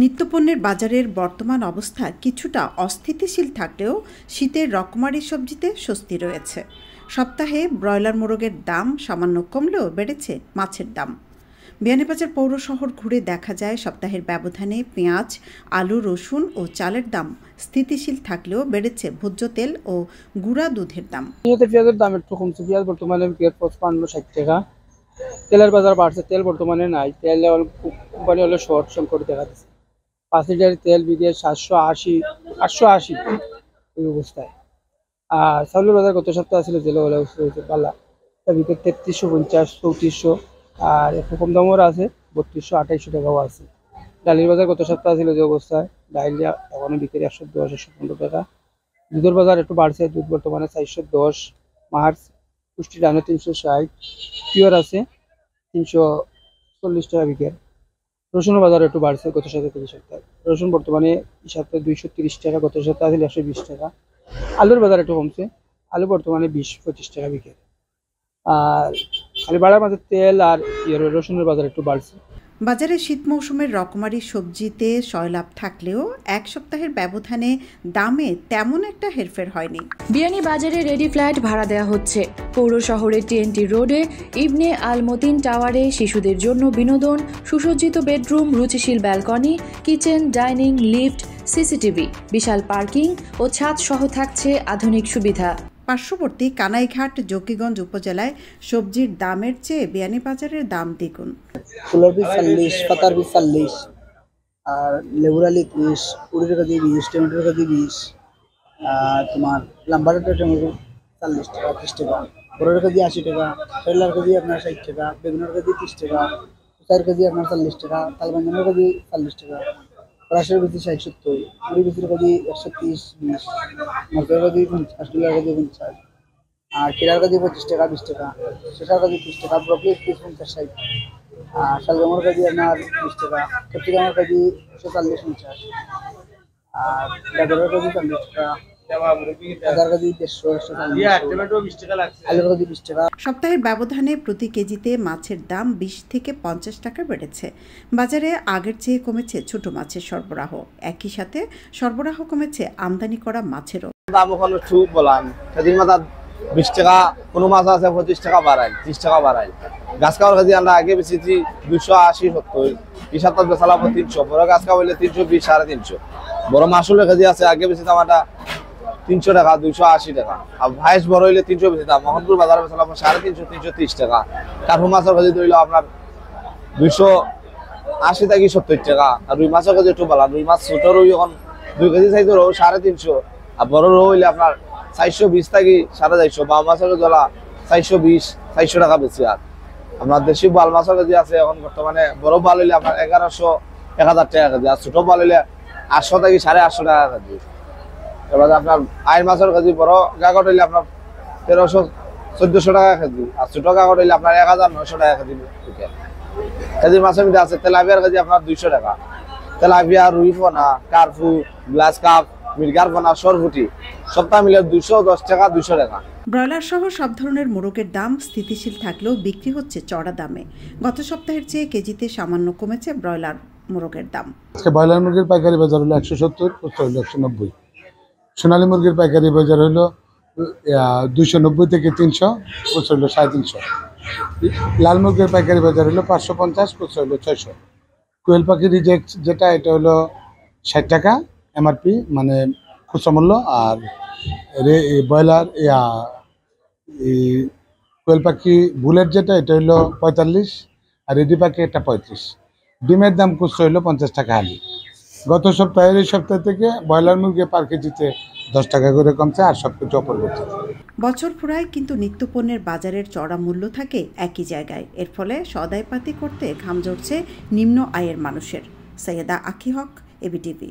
নিত্যপণ্যের বাজারের বর্তমান অবস্থা কিছুটা অস্থিতিশীল থাকলেও শীতের রকমারি সবজিতে স্বস্তি রয়েছে। সপ্তাহে ব্রয়লার মোরগের দাম সামান্য কমলেও বেড়েছে মাছের দাম। বিয়ানীবাজার পৌর শহর ঘুরে দেখা যায় সপ্তাহের ব্যবধানে পেঁয়াজ, আলু, রসুন ও চালের দাম স্থিতিশীল থাকলেও বেড়েছে ভোজ্য তেল ও গুঁড়া দুধের দাম। পেঁয়াজের দাম একটু কমছে। পেঁয়াজ বর্তমানে 55-60 টাকা। তেলের বাজার বাড়ছে, তেল বর্তমানে নাই। তেল কোম্পানি হলো শর্ট সংকট দেখা দিচ্ছে। 5 লিটার তেল বিঘে 780 এই অবস্থায়। আর চাউলের বাজার গত সপ্তাহে ছিল জেলে হলে পাল্লা বিঘে 3350 3400, আর একটু কম দামের আছে 3200 2800 টাকাও আছে। ডালের বাজার গত সপ্তাহে ছিল যে অবস্থায়, ডাইলিয়া এখনো বিক্রি 110 115 টাকা। দুধের বাজার একটু বাড়ছে, দুধ বর্তমানে 410 মার্চ, পুষ্টি ডানো 360, পিওর আছে 340 টাকা বিকেল। রসুনের বাজার একটু বাড়ছে গত সপ্তাহ থেকে সপ্তাহে। রসুন বর্তমানে এই সপ্তাহে 230 টাকা, গত সপ্তাহে ছিল 120 টাকা। আলুর বাজার একটু কমছে, আলু বর্তমানে 20-25 টাকা বিকেল। আর খালি বাড়ার মাঝে তেল আর রসুনের বাজার একটু বাড়ছে। বাজারে শীত মৌসুমের রকমারি সবজিতে সয়লাভ থাকলেও এক সপ্তাহের ব্যবধানে দামে তেমন একটা হেরফের হয়নি। বিয়ানীবাজারে রেডি ফ্ল্যাট ভাড়া দেওয়া হচ্ছে। পৌর শহরের টিএনটি রোডে ইবনে আল মতিন টাওয়ারে শিশুদের জন্য বিনোদন, সুসজ্জিত বেডরুম, রুচিশীল balcony, kitchen, dining, lift, CCTV, বিশাল পার্কিং ও ছাদ সহ থাকছে আধুনিক সুবিধা। পার্শ্ববর্তী কানাইঘাট জকিগঞ্জ উপজেলায় সবজির দামের চেয়ে বিয়ানীবাজারের দাম দ্বিগুণ। ফুলের বীজ 40, পাতার বীজ 40, আর লেবুর আলি 30, কুড়ির কেজি 20, টমেটোর কেজি 20, আর তোমার লাম্বারের টমেটো 40 টাকা 30 টাকা, বড়ের কেজি 80 টাকা, করলার কেজি আপনার 60 টাকা, বেগুনের কেজি 30 টাকা, চার কেজি আপনার 40 টাকা, তালবাঞ্জনের কেজি 40 টাকা, রাশের কেজি 60-70, মুড়ি বিচির কেজি 130-20, মটরের কেজি 50, ডলার কেজি 50, আর কেরার কেজি 25 টাকা 20 টাকা, শসার কেজি 30 টাকা, ব্রকলি 50-60, আর শালগমের কেজি আপনার 20 টাকা, ক্যাপসিকামের কেজি 140-50, আর গাজরের কেজি 40 টাকা, আদার কেজি 150-140, আলুর কেজি 20 টাকা। সপ্তাহের ব্যবধানে প্রতি কেজিতে মাছের দাম 20 থেকে 50 টাকা বেড়েছে। বাজারে আগের চেয়ে কমেছে ছোট মাছের সরবরাহ, একই সাথে সরবরাহ কমেছে আমদানি করা মাছেরও। দাম ওখানে খুব বলান সেদিন মাথা 20 টাকা, কোনো মাছ আছে 25 টাকা বাড়ায়, 30 টাকা বাড়ায়। গাছ খাওয়ার কেজি আমরা আগে বেশিছি 280-70, এই সপ্তাহ বেচালাম 300, বড় গাছ খাওয়া হইলে 320-350। বড় মাসুলের কেজি আছে আগে বেশি দাম একটা 300 টাকা 280 টাকা, আর ভাইস বড় হইলে 300 বেশি দাম। মোহনপুর বাজারে বেচালাম 350-330 টাকা। কার্পু মাছের কেজি ধরল আপনার 280 থেকে 70 টাকা। আর রুই মাছের কেজি একটু ভালো, রুই মাছ ছোট রুই এখন 2 কেজি সাইজ রো 350, আর বড় রো হইলে আপনার 420 থেকে 450। বাম মাছের জলা 420-400 টাকা বেশি। আর আপনার দেশি বাল মাছের কেজি আছে এখন বর্তমানে বড় বাল হইলে আপনার 1100-1000 টাকা কেজি, আর ছোট বাল হইলে 800 থেকে 850 টাকা কেজি। এবার আপনার আইন মাছের কেজি বড় কাগজ হইলে আপনার 1300-1400 টাকা কেজি, আর ছোট কাগজ হইলে আপনার 1900 টাকা কেজি। কেজি মাছের মধ্যে আছে তেলাপিয়ার কেজি আপনার 200 টাকা। তেলাপিয়া, রুই পোনা, কার্পু, গ্লাস কাপ, মির্গার পোনা, সরপুটি সপ্তাহ মিলে 210 টাকা 200 টাকা। ব্রয়লার সহ সব ধরনের মোরগের দাম স্থিতিশীল থাকলেও বিক্রি হচ্ছে চড়া দামে। গত সপ্তাহের চেয়ে কেজিতে সামান্য কমেছে ব্রয়লার মোরগের দাম। ব্রয়লার মুরগির পাইকারি বাজার হলো 170, খুচরা হলো 190। সোনালী মুরগির পাইকারি বাজার হলো 290 থেকে 300, খুচরা হলো 350। লাল মুরগির পাইকারি বাজার হলো 550, খুচরা হলো 600। কোয়েল পাখি রিজেক্ট যেটা, এটা হলো 60 টাকা এমআরপি, মানে খুচরা মূল্য। আর ব্রয়লার কোয়েল পাখি বুলেট যেটা, এটা হলো 45, আর রেডি পাখি এটা 35। ডিমের দাম খুচরা হলো 50 টাকা হালি। গত সপ্তাহের এই সপ্তাহ থেকে ব্রয়লার মুরগি পার কেজিতে 10 টাকা করে কমছে, আর সব কিছু অপরিবর্তিত। বছর ফুরায় কিন্তু নিত্যপণ্যের বাজারের চড়া মূল্য থাকে একই জায়গায়। এর ফলে সদাইপাতি করতে ঘাম ঝরছে নিম্ন আয়ের মানুষের। সৈয়দা আখি হক, এবিটিভি।